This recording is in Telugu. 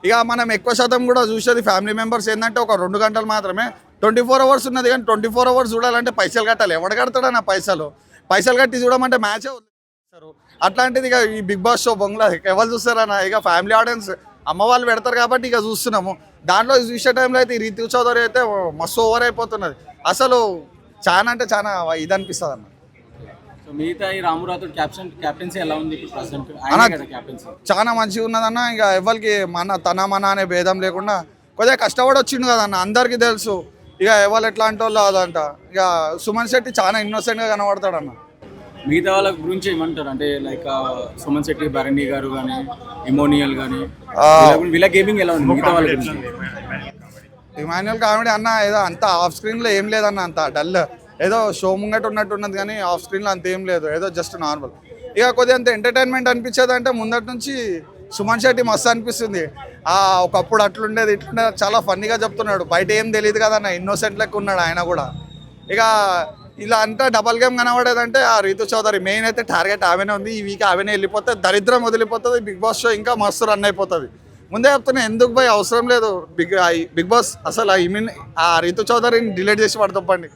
ఇక మనం ఎక్కువ శాతం కూడా చూసేది ఫ్యామిలీ మెంబర్స్ ఏంటంటే ఒక 2 గంటలు మాత్రమే. 24 అవర్స్ ఉన్నది కానీ 24 అవర్స్ చూడాలంటే పైసలు కట్టాలి. ఎవడు కడతాడన్న పైసలు కట్టి చూడమంటే మ్యాచే వదిలేస్తారు. అట్లాంటిది ఇక ఈ బిగ్ బాస్ షో బొంగులో ఎవరు చూస్తారన్న, ఇక ఫ్యామిలీ ఆడియన్స్ అమ్మ వాళ్ళు పెడతారు కాబట్టి ఇక చూస్తున్నాము. దాంట్లో చూసే టైంలో అయితే ఈ రితు చౌదరి అయితే మస్తు ఓవర్ అయిపోతున్నది. అసలు చాలా అంటే చాలా ఇది అనిపిస్తుంది అన్న. సో మిగతా ఈ రాము రాథోడ్ క్యాప్టెన్సీ ఎలా ఉంది ప్రెసెంట్? క్యాప్టెన్సీ చాలా మంచిగా ఉన్నదన్న. ఇక ఎవరికి మన అనే భేదం లేకుండా కొద్దిగా కష్టపడి వచ్చిండు కదన్న, అందరికీ తెలుసు. ఇక ఎవరు ఎట్లాంటి వాళ్ళు అదంట. ఇక సుమన్ శెట్టి చాలా ఇన్నోసెంట్గా కనబడతాడు అన్న. మిగతా వాళ్ళ గురించి ఏమంటారు అంటే లైక్ సుమన్ శెట్టి, భరణి గారు కానీ, ఇమోనియల్ కానీ, వీళ్ళ గేమింగ్ ఎలా ఉంది మిగతా వాళ్ళ గురించి? ఇమాన్యుయల్ కామెడీ అన్న ఏదో అంత ఆఫ్ స్క్రీన్లో ఏం లేదన్న, అంత డల్ ఏదో షో ముంగట ఉన్నట్టున్నది కానీ ఆఫ్ స్క్రీన్లో అంత ఏం లేదు, ఏదో జస్ట్ నార్మల్. ఇక కొద్దిగా అంత ఎంటర్టైన్మెంట్ అనిపించేది అంటే ముందటి నుంచి సుమన్ శెట్టి మస్తు అనిపిస్తుంది. ఒకప్పుడు అట్లుండేది ఇట్లుండేది చాలా ఫన్నీగా చెప్తున్నాడు. బయట ఏం తెలియదు కదన్న, ఇన్నోసెంట్ లెక్క ఉన్నాడు ఆయన కూడా. ఇక ఇలా అంతా డబల్ గేమ్ కనబడేదంటే ఆ రితు చౌదరి మెయిన్ అయితే టార్గెట్ ఆమెనే ఉంది. ఈ వీక్ ఆమెనే వెళ్ళిపోతే దరిద్రం వదిలిపోతుంది. బిగ్ బాస్ షో ఇంకా మస్తు రన్ అయిపోతుంది. ముందే చెప్తున్నా, ఎందుకు పోయి అవసరం లేదు బిగ్ బాస్. అసలు ఆ రితు చౌదరిని డిలీట్ చేసి పడతప్పండి.